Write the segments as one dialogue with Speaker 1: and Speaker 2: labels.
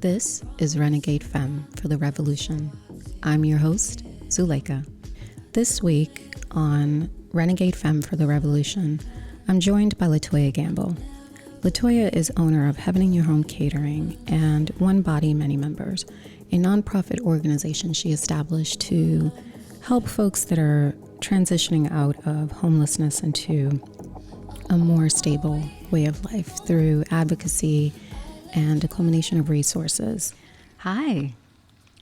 Speaker 1: This is Renegade Femme for the Revolution. I'm your host, Zuleica. This week on Renegade Femme for the Revolution, I'm joined by LaToya Gamble. LaToya is owner of Heaven in Your Home Catering and One Body, Many Members, a nonprofit organization she established to help folks that are transitioning out of homelessness into a more stable way of life through advocacy and a culmination of resources. Hi.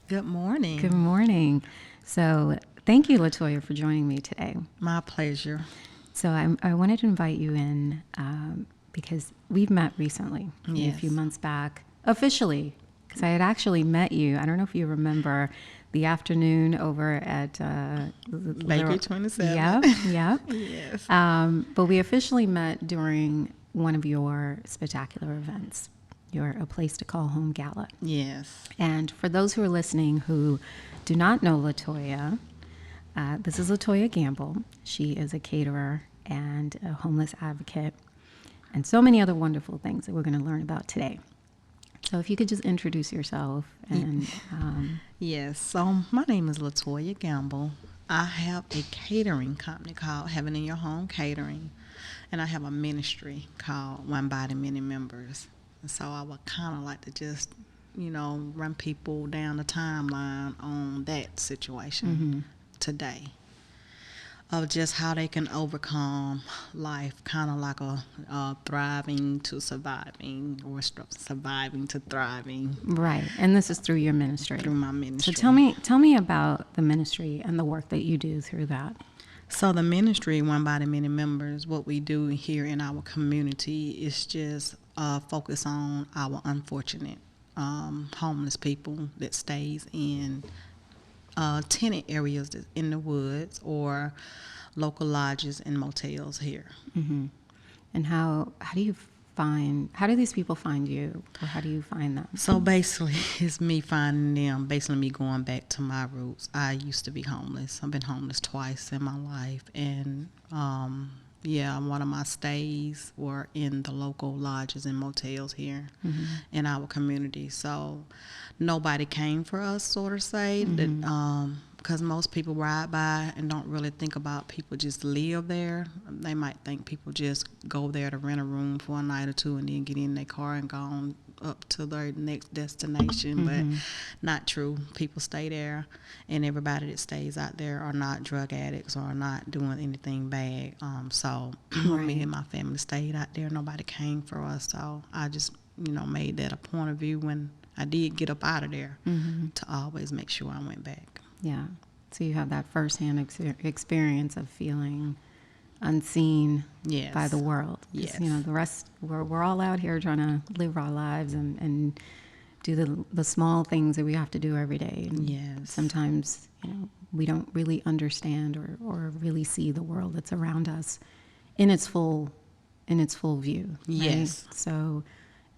Speaker 2: Good morning.
Speaker 1: Good morning. So thank you, LaToya, for joining me today.
Speaker 2: My pleasure.
Speaker 1: So I wanted to invite you in because we've met recently,
Speaker 2: Yes.
Speaker 1: a few months back, officially, because I had actually met you. I don't know if you remember the afternoon over at
Speaker 2: Bakery 27.
Speaker 1: Yep.
Speaker 2: Yes.
Speaker 1: But we officially met during one of your spectacular events, your A Place to Call Home Gala.
Speaker 2: Yes.
Speaker 1: And for those who are listening who do not know LaToya, this is LaToya Gamble. She is a caterer and a homeless advocate and so many other wonderful things that we're going to learn about today. So if you could just introduce yourself. And
Speaker 2: Yes. So my name is LaToya Gamble. I have a catering company called Heaven in Your Home Catering, and I have a ministry called One Body, Many Members. And so I would kind of like to just, run people down the timeline on that situation today, of just how they can overcome life, kind of like a thriving to surviving, or surviving to thriving.
Speaker 1: Right, and this is through your ministry.
Speaker 2: Through my ministry.
Speaker 1: So tell me about the ministry and the work that you do through that.
Speaker 2: So the ministry, One Body, Many Members, what we do here in our community is just focus on our unfortunate homeless people that stays in tenant areas in the woods or local lodges and motels here.
Speaker 1: Mm-hmm. And how do these people find you, or how do you find them?
Speaker 2: So basically, it's me finding them, basically me going back to my roots. I used to be homeless. I've been homeless twice in my life, and one of my stays were in the local lodges and motels here in our community. So nobody came for us, sort of say, that because most people ride by and don't really think about people just live there. They might think people just go there to rent a room for a night or two and then get in their car and go on up to their next destination. But not true. People stay there, and everybody that stays out there are not drug addicts or are not doing anything bad. So me and my family stayed out there. Nobody came for us. So I just, made that a point of view when I did get up out of there to always make sure I went back.
Speaker 1: Yeah. So you have that firsthand experience of feeling unseen by the world.
Speaker 2: Yes.
Speaker 1: The rest, we're all out here trying to live our lives and do the small things that we have to do every day. And sometimes, we don't really understand or really see the world that's around us in its full view. Right?
Speaker 2: Yes.
Speaker 1: So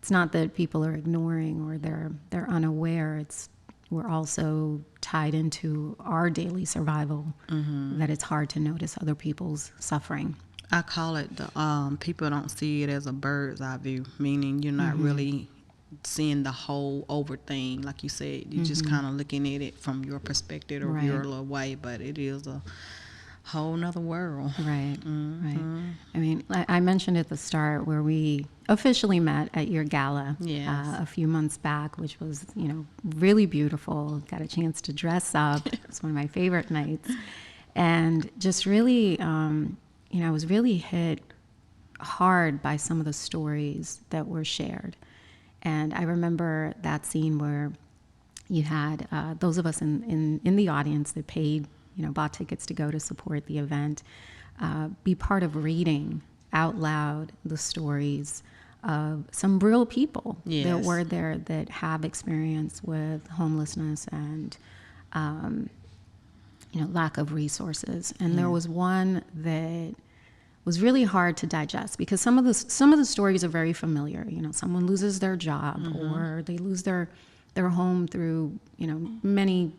Speaker 1: it's not that people are ignoring or they're unaware. We're also tied into our daily survival, that it's hard to notice other people's suffering.
Speaker 2: I call it people don't see it as a bird's eye view, meaning you're not really seeing the whole over thing. Like you said, you're just kind of looking at it from your perspective or your little way, but it is a whole nother world.
Speaker 1: Right, right. I mean, I mentioned at the start where we officially met at your gala a few months back, which was, really beautiful. Got a chance to dress up. It was one of my favorite nights. And just really, I was really hit hard by some of the stories that were shared. And I remember that scene where you had those of us in the audience that paid, bought tickets to go to support the event, be part of reading out loud the stories of some real people that were there that have experience with homelessness and, lack of resources. And there was one that was really hard to digest because some of the stories are very familiar. Someone loses their job or they lose their home through, many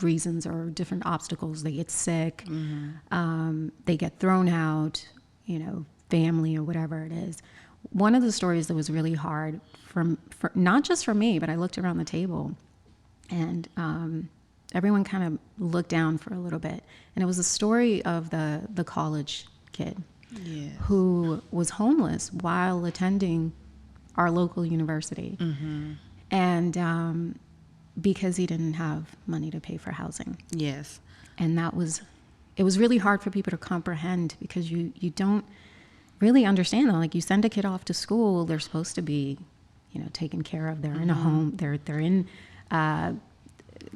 Speaker 1: reasons or different obstacles. They get sick, they get thrown out, family or whatever it is. one of the stories that was really hard for not just for me, but I looked around the table and everyone kind of looked down for a little bit. And it was a story of the college kid who was homeless while attending our local university. And because he didn't have money to pay for housing.
Speaker 2: Yes.
Speaker 1: And it was really hard for people to comprehend, because you don't really understand that. Like, you send a kid off to school, they're supposed to be, taken care of. They're in a home, they're in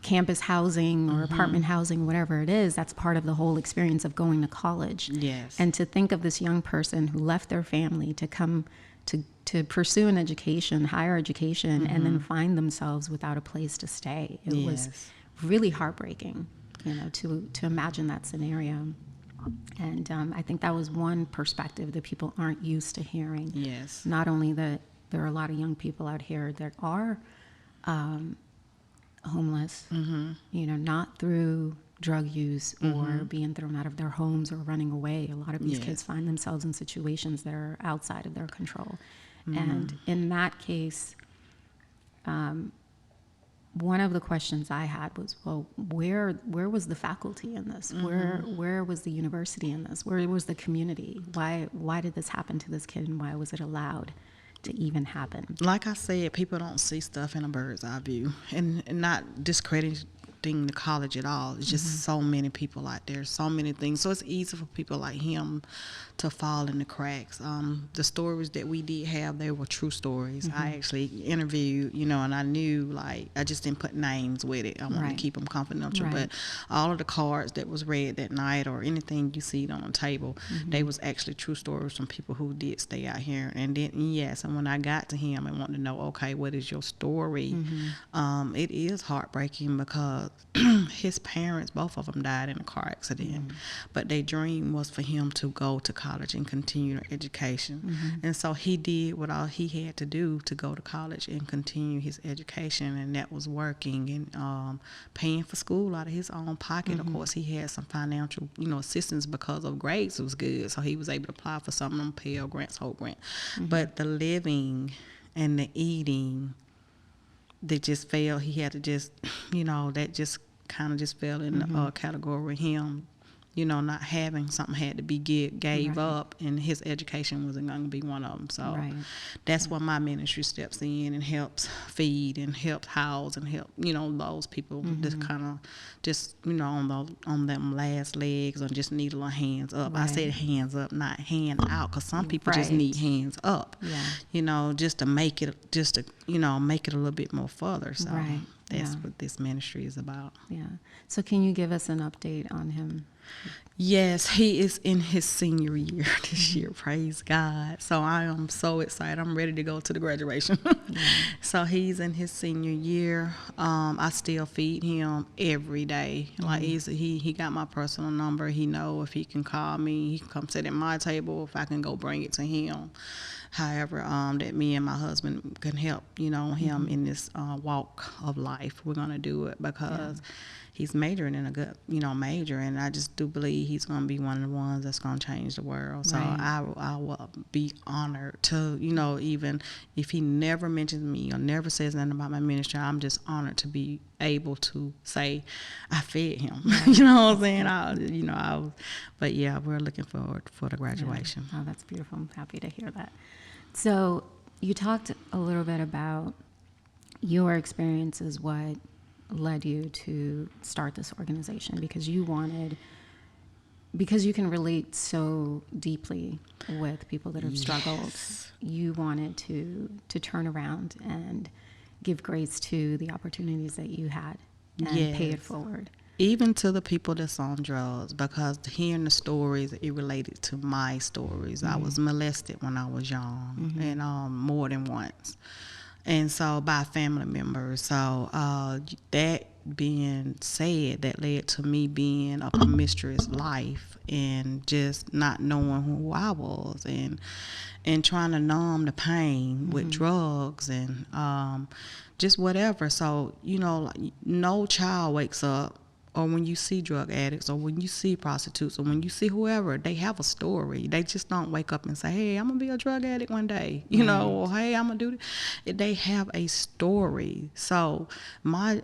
Speaker 1: campus housing or apartment housing, whatever it is. That's part of the whole experience of going to college.
Speaker 2: Yes.
Speaker 1: And to think of this young person who left their family to come to pursue an education, higher education, and then find themselves without a place to stay. It was really heartbreaking, to imagine that scenario. And I think that was one perspective that people aren't used to hearing.
Speaker 2: Yes.
Speaker 1: Not only that there are a lot of young people out here that are homeless, not through drug use or being thrown out of their homes or running away. A lot of these kids find themselves in situations that are outside of their control. And in that case, one of the questions I had was, well, where was the faculty in this? Where was the university in this? Where was the community? Why did this happen to this kid, and why was it allowed to even happen?
Speaker 2: Like I said, people don't see stuff in a bird's eye view, and not discrediting the college at all. It's just so many people out there, so many things. So it's easy for people like him to fall in the cracks. The stories that we did have, they were true stories. I actually interviewed, and I knew, like, I just didn't put names with it. I wanted to keep them confidential. But all of the cards that was read that night, or anything you see on the table, they was actually true stories from people who did stay out here. And then, and when I got to him and wanted to know, okay, what is your story? It is heartbreaking, because his parents, both of them, died in a car accident. But their dream was for him to go to college and continue their education. And so he did what all he had to do to go to college and continue his education, and that was working and paying for school out of his own pocket. Of course, he had some financial, assistance because of grades was good, so he was able to apply for some of them Pell Grants, Hope Grant. But the living and the eating, they just failed. He had to just, that just kind of just fell in the category with him. Not having something had to be gave up, and his education wasn't going to be one of them. So that's where my ministry steps in and helps feed and helps house and help, those people just kind of just, on them last legs, or just need a little hands up. I said hands up, not hand out, because some people just need hands up, just to make it, make it a little bit more further. So that's what this ministry is about. Yeah.
Speaker 1: So can you give us an update on him?
Speaker 2: Yes, he is in his senior year this year. Praise God. So I am so excited. I'm ready to go to the graduation. So he's in his senior year. I still feed him every day. Like, he got my personal number. He know if he can call me, he can come sit at my table, if I can go bring it to him. However, that me and my husband can help, him in this walk of life. We're going to do it, because he's majoring in a good, major, and I just do believe he's going to be one of the ones that's going to change the world. So I will be honored to, even if he never mentions me or never says nothing about my ministry, I'm just honored to be able to say I fed him. You know what I'm saying? But yeah, we're looking forward for the graduation.
Speaker 1: Oh, that's beautiful. I'm happy to hear that. So you talked a little bit about your experiences, what led you to start this organization, because you can relate so deeply with people that have struggled. You wanted to turn around and give grace to the opportunities that you had and pay it forward.
Speaker 2: Even to the people that's on drugs, because hearing the stories, it related to my stories. I was molested when I was young, and more than once. And so by family members. So that being said, that led to me being a promiscuous life and just not knowing who I was, and trying to numb the pain with drugs and just whatever. So, no child wakes up or when you see drug addicts, or when you see prostitutes, or when you see whoever, they have a story. They just don't wake up and say, hey, I'm going to be a drug addict one day, you know, or hey, I'm going to do this. They have a story. So my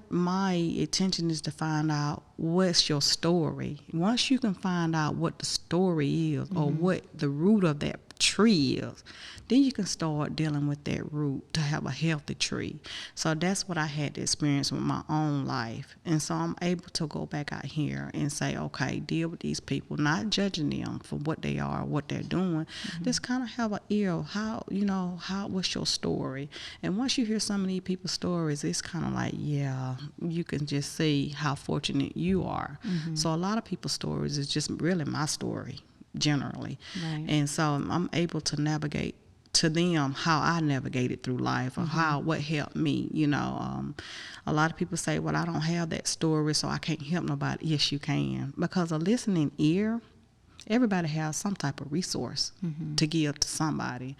Speaker 2: intention is to find out what's your story. Once you can find out what the story is, or what the root of that tree is, then you can start dealing with that root to have a healthy tree. So that's what I had to experience with my own life. And so I'm able to go back out here and say, okay, deal with these people, not judging them for what they are, what they're doing. Just kind of have an ear of what's your story. And once you hear some of these people's stories, it's kind of like, yeah, you can just see how fortunate you are. So a lot of people's stories is just really my story generally.
Speaker 1: Right.
Speaker 2: And so I'm able to navigate to them how I navigated through life, or what helped me. You know, a lot of people say, well, I don't have that story, so I can't help nobody. Yes, you can, because a listening ear, everybody has some type of resource to give to somebody.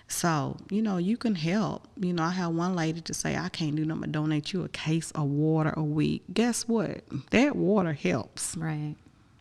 Speaker 2: So, you know, you can help. You know, I had one lady to say, I can't do nothing but donate you a case of water a week. Guess what? That water helps.
Speaker 1: Right.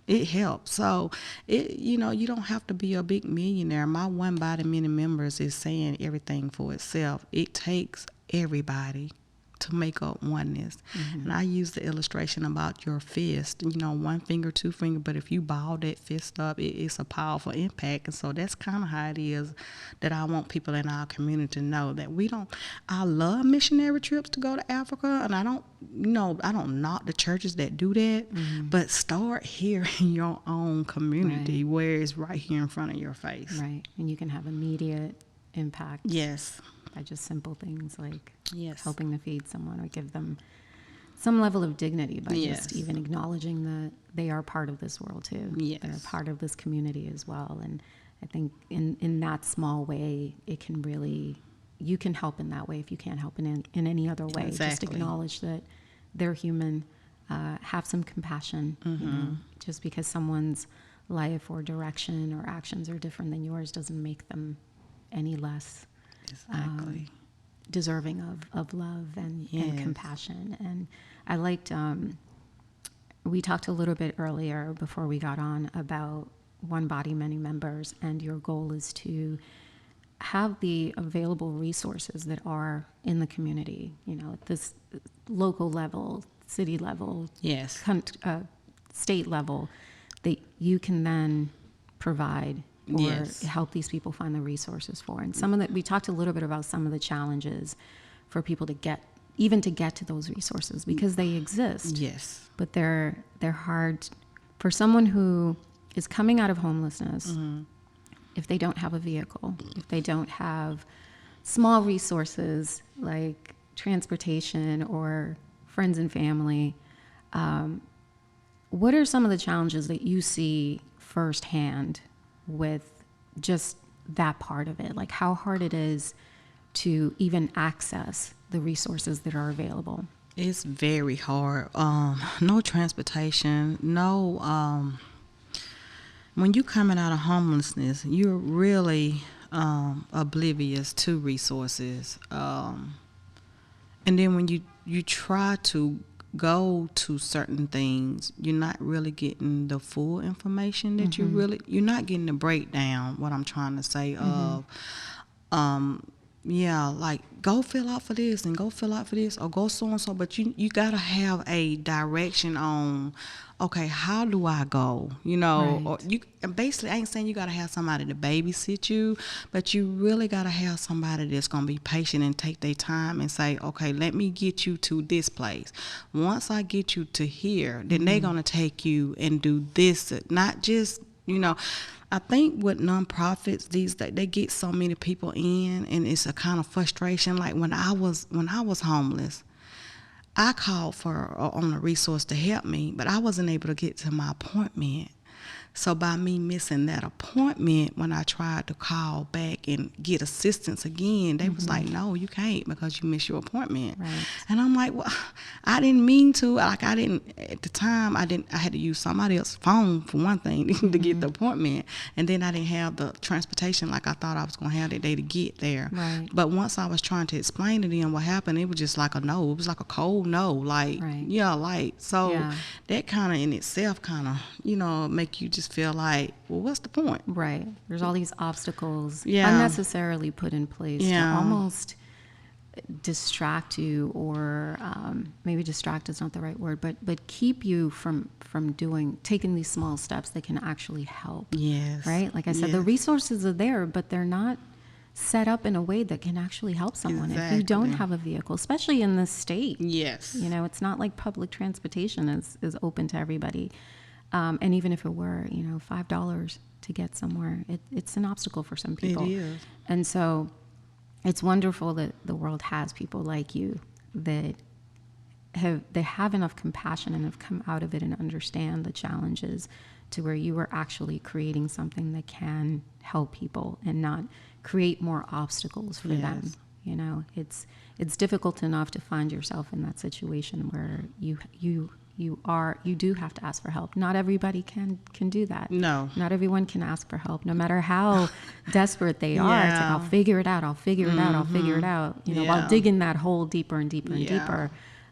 Speaker 2: It helps. So, you know, you don't have to be a big millionaire. My one body, many members is saying everything for itself. It takes everybody to make up oneness. And I use the illustration about your fist, you know, one finger, two finger, but if you ball that fist up, it's a powerful impact. And so that's kind of how it is that I want people in our community to know that I love missionary trips to go to Africa, and I don't knock the churches that do that, but start here in your own community, where it's right here in front of your face.
Speaker 1: Right. And you can have immediate impact.
Speaker 2: Yes.
Speaker 1: By just simple things like
Speaker 2: Yes.
Speaker 1: helping to feed someone, or give them some level of dignity by just even acknowledging that they are part of this world too.
Speaker 2: Yes.
Speaker 1: They're part of this community as well. And I think in that small way, it can really, you can help in that way if you can't help in any other way.
Speaker 2: Exactly.
Speaker 1: Just acknowledge that they're human, have some compassion. You know, just because someone's life or direction or actions are different than yours doesn't make them any less deserving of love and compassion. And I liked, we talked a little bit earlier before we got on about one body, many members, and your goal is to have the available resources that are in the community, you know, at this local level, city level, state level, that you can then provide or help these people find the resources for. And some of that, we talked a little bit about some of the challenges for people to get to those resources, because they exist.
Speaker 2: Yes.
Speaker 1: But they're hard for someone who is coming out of homelessness. If they don't have a vehicle, if they don't have small resources like transportation or friends and family, what are some of the challenges that you see firsthand with just that part of it? Like how hard it is to even access the resources that are available?
Speaker 2: It's very hard. No transportation, no. When you're coming out of homelessness, you're really oblivious to resources. And then when you try to go to certain things, you're not really getting the full information that you're not getting the breakdown, what I'm trying to say, of like go fill out for this and go fill out for this or go so and so, but you gotta have a direction on, okay, how do I go, you know? Or you basically, I ain't saying you gotta have somebody to babysit you, but you really gotta have somebody that's gonna be patient and take their time and say, okay, let me get you to this place. Once I get you to here, then they're gonna take you and do this, not just, you know. I think with nonprofits these days, they get so many people in, and it's a kind of frustration. Like when I was homeless, I called on a resource to help me, but I wasn't able to get to my appointment. So by me missing that appointment, when I tried to call back and get assistance again, they was like, no, you can't because you missed your appointment.
Speaker 1: Right.
Speaker 2: And I'm like, well, I didn't mean to. Like, I didn't, at the time, I had to use somebody else's phone for one thing to get the appointment. And then I didn't have the transportation like I thought I was going to have that day to get there.
Speaker 1: Right.
Speaker 2: But once I was trying to explain to them what happened, it was just like a no. It was like a cold no. Like, yeah, like, so that kind of in itself kind of, you know, make you just feel like, well, what's the point?
Speaker 1: Right. There's all these obstacles unnecessarily put in place to almost distract you, or maybe distract is not the right word, but keep you from taking these small steps that can actually help.
Speaker 2: Yes.
Speaker 1: Right? Like I said, the resources are there, but they're not set up in a way that can actually help someone. If you don't have a vehicle, especially in this state.
Speaker 2: Yes.
Speaker 1: You know, it's not like public transportation is open to everybody. And even if it were, you know, $5 to get somewhere, it's an obstacle for some people.
Speaker 2: It is.
Speaker 1: And so it's wonderful that the world has people like you that have enough compassion and have come out of it and understand the challenges to where you are actually creating something that can help people and not create more obstacles for them. You know, it's difficult enough to find yourself in that situation where you do have to ask for help. Not everybody can do that.
Speaker 2: No.
Speaker 1: Not everyone can ask for help, no matter how desperate they are. It's like, I'll figure it out. I'll figure it out. You know, while digging that hole deeper and deeper and deeper.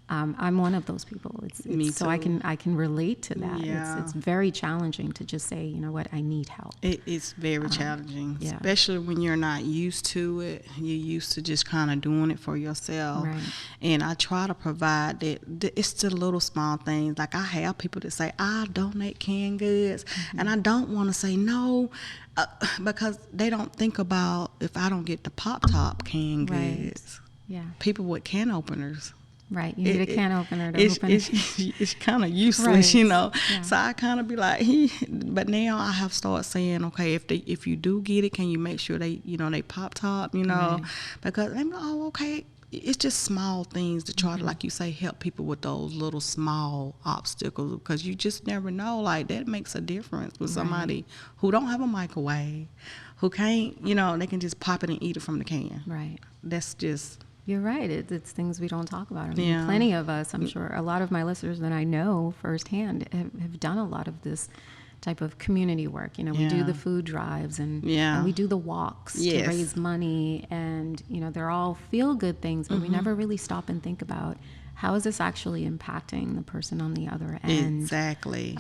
Speaker 1: I'm one of those people.
Speaker 2: Me
Speaker 1: so
Speaker 2: too.
Speaker 1: I can relate to that.
Speaker 2: Yeah.
Speaker 1: It's very challenging to just say, you know what, I need help.
Speaker 2: It's very challenging, especially when you're not used to it. You're used to just kind of doing it for yourself.
Speaker 1: Right.
Speaker 2: And I try to provide that. It's the little small things. Like I have people that say, I donate canned goods. And I don't want to say no. Because they don't think about if I don't get the Pop-Top canned goods.
Speaker 1: Yeah.
Speaker 2: People with can openers.
Speaker 1: Right, you need a can opener to open it.
Speaker 2: It's kind of useless, you know. Yeah. So I kind of be like, but now I have started saying, okay, if you do get it, can you make sure they Pop-Top, you know, because they like, oh, okay. It's just small things to try to, like you say, help people with those little small obstacles, because you just never know. Like that makes a difference with somebody who don't have a microwave, who can't, you know, they can just pop it and eat it from the can.
Speaker 1: Right.
Speaker 2: That's just.
Speaker 1: You're right. It's things we don't talk about. I mean, plenty of us, I'm sure, a lot of my listeners that I know firsthand have done a lot of this type of community work. You know, we do the food drives and we do the walks to raise money, and, you know, they're all feel-good things, but we never really stop and think about how is this actually impacting the person on the other end.
Speaker 2: Exactly.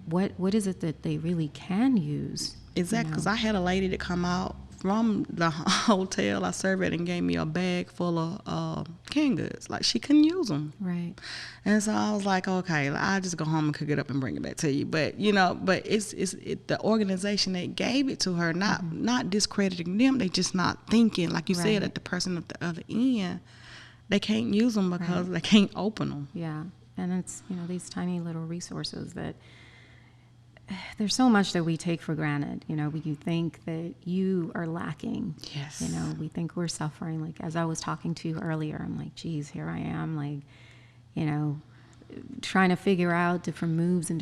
Speaker 1: What is it that they really can use?
Speaker 2: Exactly, because I had a lady that come out from the hotel I served at and gave me a bag full of canned goods. Like, she couldn't use them.
Speaker 1: Right.
Speaker 2: And so I was like, okay, I'll just go home and cook it up and bring it back to you. But, you know, it's the organization that gave it to her, not discrediting them. They just not thinking, like you said, that the person at the other end, they can't use them because they can't open them.
Speaker 1: Yeah. And it's, you know, these tiny little resources that there's so much that we take for granted. You know, you think that you are lacking.
Speaker 2: Yes.
Speaker 1: You know, we think we're suffering. Like, as I was talking to you earlier, I'm like, geez, here I am, like, you know, trying to figure out different moves and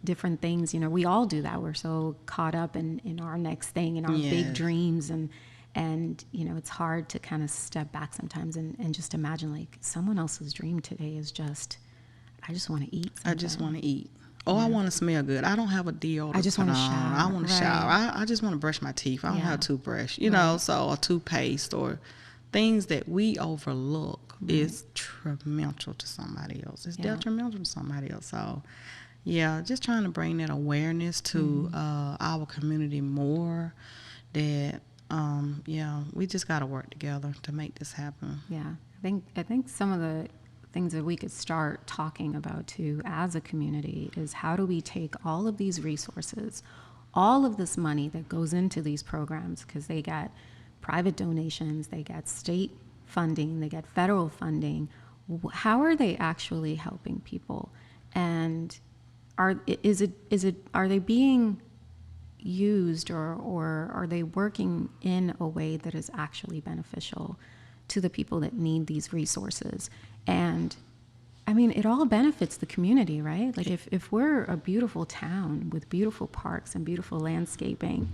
Speaker 1: different things. You know, we all do that. We're so caught up in our next thing, in our big dreams, and you know, it's hard to kind of step back sometimes and just imagine, like, someone else's dream today is just, I just want to eat something.
Speaker 2: I just want to eat. Oh, I want to smell good. I don't have a deodorant.
Speaker 1: I just want to shower.
Speaker 2: I want to shower. I just want to brush my teeth. I don't have a toothbrush, you know, so a toothpaste or things that we overlook is detrimental to somebody else. It's detrimental to somebody else. So, yeah, just trying to bring that awareness to our community more, that, we just got to work together to make this happen.
Speaker 1: Yeah, I think some of the things that we could start talking about too as a community is how do we take all of these resources, all of this money that goes into these programs, because they get private donations, they get state funding, they get federal funding. How are they actually helping people? And are they being used, or are they working in a way that is actually beneficial to the people that need these resources? And I mean, it all benefits the community, right? Like if we're a beautiful town with beautiful parks and beautiful landscaping,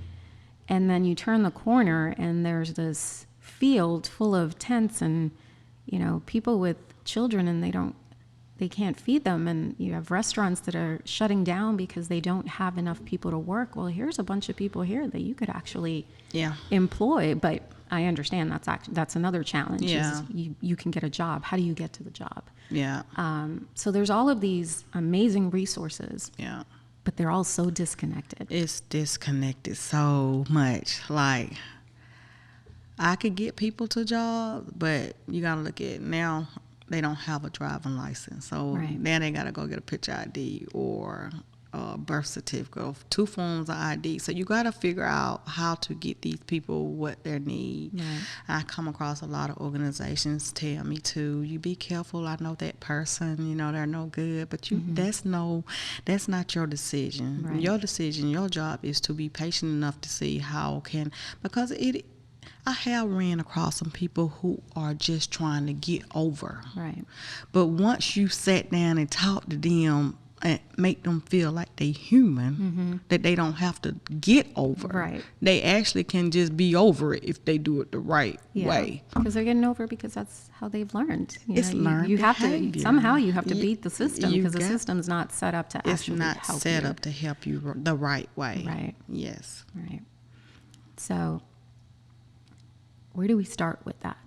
Speaker 1: and then you turn the corner and there's this field full of tents and, you know, people with children, and they can't feed them, and you have restaurants that are shutting down because they don't have enough people to work. Well, here's a bunch of people here that you could actually employ. But I understand that's another challenge.
Speaker 2: Yeah.
Speaker 1: Is you can get a job. How do you get to the job?
Speaker 2: Yeah.
Speaker 1: So there's all of these amazing resources.
Speaker 2: Yeah.
Speaker 1: But they're all so disconnected.
Speaker 2: It's disconnected so much. Like, I could get people to jobs, but you got to look at now, they don't have a driving license. So now they got to go get a picture ID or a birth certificate, or 2 forms of ID. So you got to figure out how to get these people what they need.
Speaker 1: Right.
Speaker 2: I come across a lot of organizations tell me to, you be careful. I know that person, you know, they're no good, but you that's not your decision.
Speaker 1: Right.
Speaker 2: Your decision, your job is to be patient enough to see because I have ran across some people who are just trying to get over.
Speaker 1: Right.
Speaker 2: But once you sat down and talked to them and make them feel like they human, that they don't have to get over.
Speaker 1: Right.
Speaker 2: They actually can just be over it if they do it the right way.
Speaker 1: Because they're getting over because that's how they've learned.
Speaker 2: Learned
Speaker 1: you have
Speaker 2: behavior.
Speaker 1: to somehow you have to beat the system, because the system's not set up to
Speaker 2: It's
Speaker 1: actually
Speaker 2: not
Speaker 1: help
Speaker 2: set
Speaker 1: you.
Speaker 2: up to help you the right way.
Speaker 1: Right.
Speaker 2: Yes.
Speaker 1: Right. So where do we start with that?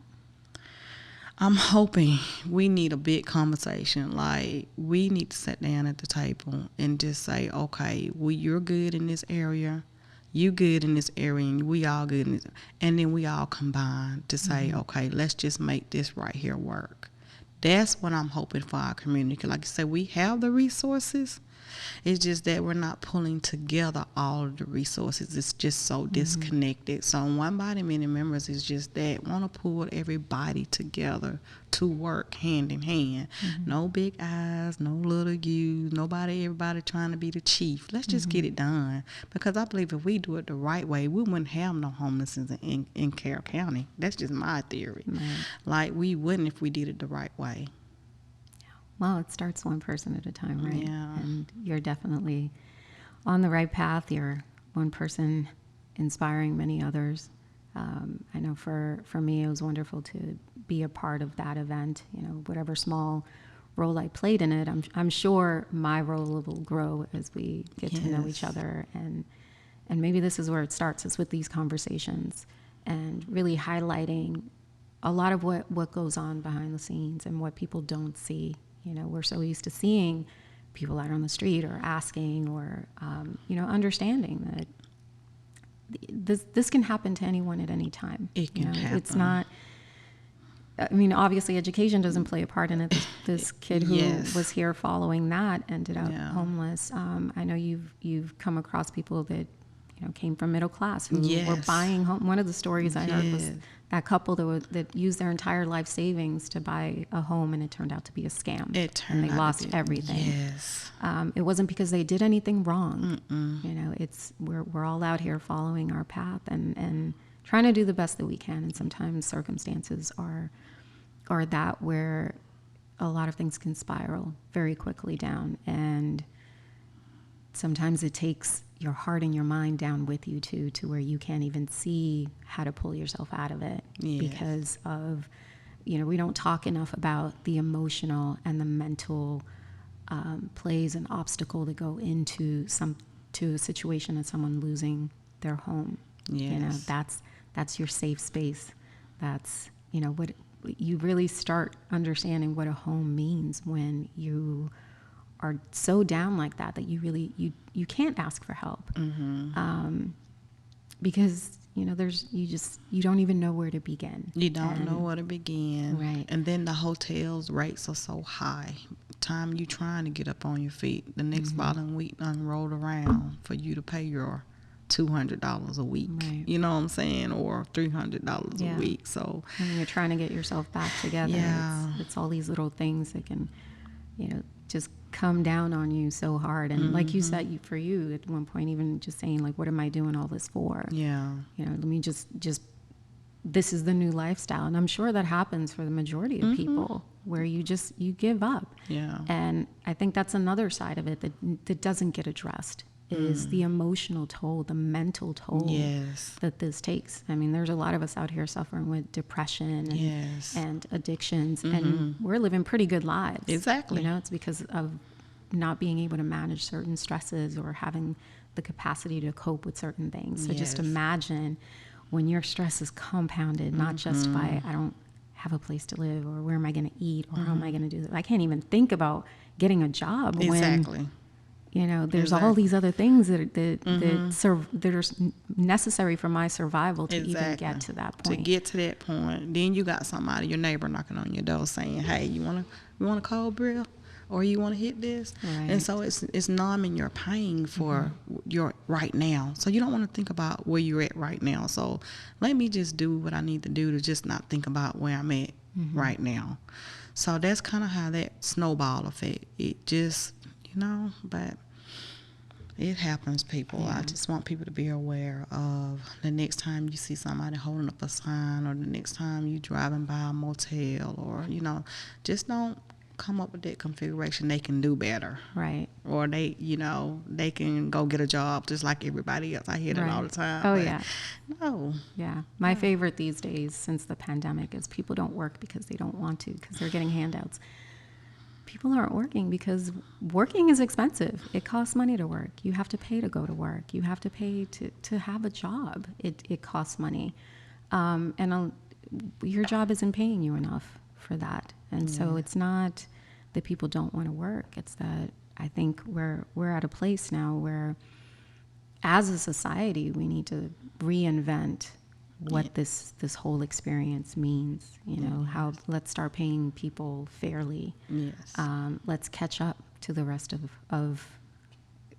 Speaker 2: I'm hoping we need a big conversation. Like, we need to sit down at the table and just say, okay, you're good in this area, you good in this area, and we all good in this. And then we all combine to say, okay, let's just make this right here work. That's what I'm hoping for our community. Like I said, we have the resources. It's just that we're not pulling together all of the resources. It's just so disconnected. So One Body, Many Members is just that. Want to pull everybody together to work hand in hand. No big I's, no little U's, everybody trying to be the chief. Let's just get it done. Because I believe if we do it the right way, we wouldn't have no homelessness in Carroll County. That's just my theory. Like, we wouldn't if we did it the right way.
Speaker 1: Well, it starts one person at a time, right?
Speaker 2: Yeah.
Speaker 1: And you're definitely on the right path. You're one person inspiring many others. I know for me, it was wonderful to be a part of that event. You know, whatever small role I played in it, I'm sure my role will grow as we get to know each other. And maybe this is where it starts, is with these conversations and really highlighting a lot of what goes on behind the scenes and what people don't see. You know, we're so used to seeing people out on the street or asking or, understanding that this can happen to anyone at any time.
Speaker 2: It can happen.
Speaker 1: It's not, I mean, obviously education doesn't play a part in it. This kid who was here following that ended up homeless. I know you've come across people that, came from middle class who were buying home. One of the stories I heard was that couple that used their entire life savings to buy a home, and it turned out to be a scam. And they lost everything.
Speaker 2: Yes.
Speaker 1: It wasn't because they did anything wrong. It's we're all out here following our path and trying to do the best that we can. And sometimes circumstances are that where a lot of things can spiral very quickly down, and sometimes it takes your heart and your mind down with you too, to where you can't even see how to pull yourself out of it because of, we don't talk enough about the emotional and the mental plays and obstacle that go into a situation of someone losing their home.
Speaker 2: Yes.
Speaker 1: That's your safe space. That's, what you really start understanding what a home means when you are so down like that you really you can't ask for help because you don't even know where to begin.
Speaker 2: You don't know where to begin,
Speaker 1: right? And
Speaker 2: then the hotels rates are so high. Time you trying to get up on your feet, the next following week done rolled around for you to pay your $200 a week.
Speaker 1: Right.
Speaker 2: You know what I'm saying, or $300 a week. So
Speaker 1: and you're trying to get yourself back together. It's all these little things that can just come down on you so hard. And like you said, for you at one point, even just saying like, what am I doing all this for? Let me just this is the new lifestyle. And I'm sure that happens for the majority of people. where you give up.
Speaker 2: Yeah.
Speaker 1: And I think that's another side of it that doesn't get addressed is the emotional toll, the mental toll that this takes. I mean, there's a lot of us out here suffering with depression and addictions, and we're living pretty good lives.
Speaker 2: Exactly.
Speaker 1: You know, it's because of not being able to manage certain stresses or having the capacity to cope with certain things. So just imagine when your stress is compounded, not just by, I don't have a place to live, or where am I going to eat, or how am I going to do this? I can't even think about getting a job when, you know, there's all these other things that are necessary for my survival to even get to that point.
Speaker 2: To get to that point, then you got somebody, your neighbor, knocking on your door saying, "Hey, you want a cold brew, or you want to hit this?"
Speaker 1: Right.
Speaker 2: And so it's numbing your pain for your right now. So you don't want to think about where you're at right now. So let me just do what I need to do to just not think about where I'm at right now. So that's kind of how that snowball effect. It just, you know, but it happens, people. I just want people to be aware of the next time you see somebody holding up a sign, or the next time you driving by a motel, or, you know, just don't come up with that configuration. They can do better.
Speaker 1: Right.
Speaker 2: Or they, you know, they can go get a job just like everybody else. I hear that all the time.
Speaker 1: Oh,
Speaker 2: but
Speaker 1: yeah.
Speaker 2: No.
Speaker 1: Yeah. My favorite these days since the pandemic is people don't work because they don't want to, because they're getting handouts. People aren't working because working is expensive. It costs money to work. You have to pay to go to work. You have to pay to have a job. It costs money. Your job isn't paying you enough for that. And so it's not that people don't want to work. It's that I think we're at a place now where, as a society, we need to reinvent what this whole experience means. You know, how let's start paying people fairly.
Speaker 2: Yes.
Speaker 1: Let's catch up to the rest of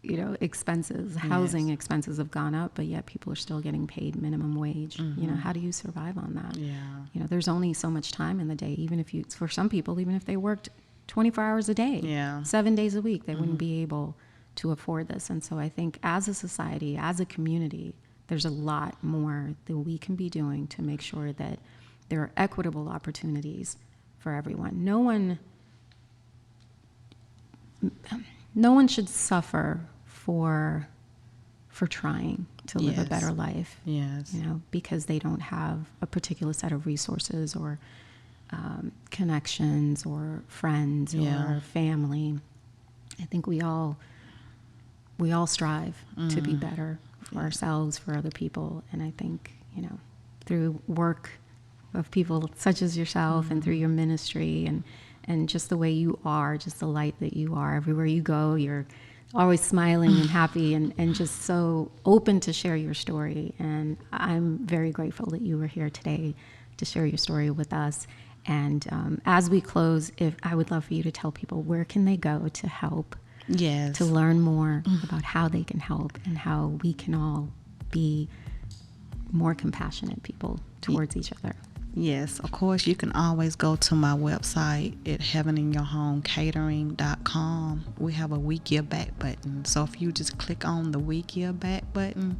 Speaker 1: you know, expenses. Housing expenses have gone up, but yet people are still getting paid minimum wage. You know, how do you survive on that?
Speaker 2: Yeah.
Speaker 1: You know, there's only so much time in the day. Even if for some people, even if they worked 24 hours a day, 7 days a week, they wouldn't be able to afford this. And so I think as a society, as a community, there's a lot more that we can be doing to make sure that there are equitable opportunities for everyone. No one should suffer for trying to live a better life.
Speaker 2: Yes.
Speaker 1: You know, because they don't have a particular set of resources or connections or friends or family. I think we all strive to be better for ourselves, for other people. And I think, you know, through work of people such as yourself and through your ministry and just the way you are, just the light that you are, everywhere you go, you're always smiling and happy and just so open to share your story. And I'm very grateful that you were here today to share your story with us. And as we close, I would love for you to tell people, where can they go to help?
Speaker 2: Yes.
Speaker 1: To learn more about how they can help and how we can all be more compassionate people towards each other.
Speaker 2: Yes, of course, you can always go to my website at heaveninyourhomecatering.com. We have a We Give Back button. So if you just click on the We Give Back button,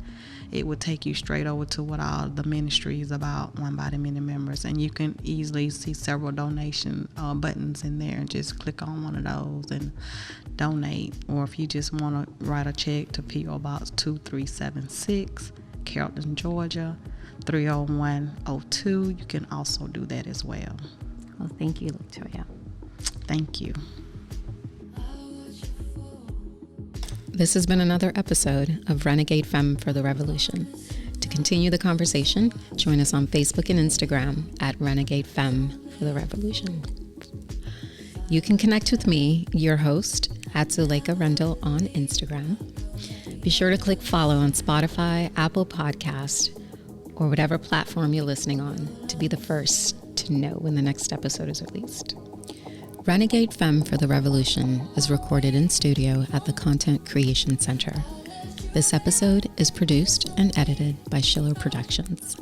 Speaker 2: it will take you straight over to what all the ministry is about, One Body, Many Members. And you can easily see several donation buttons in there, and just click on one of those and donate. Or if you just want to write a check to P.O. Box 2376, Carrollton, Georgia, 30102. You can also do that as well.
Speaker 1: Well, thank you, LaToya.
Speaker 2: Thank you.
Speaker 1: This has been another episode of Renegade Femme for the Revolution. To continue the conversation, join us on Facebook and Instagram at Renegade Femme for the Revolution. You can connect with me, your host, at Zuleica Rendell on Instagram. Be sure to click follow on Spotify, Apple Podcasts, or whatever platform you're listening on to be the first to know when the next episode is released. Renegade Femme for the Revolution is recorded in studio at the Content Creation Center. This episode is produced and edited by Schiller Productions.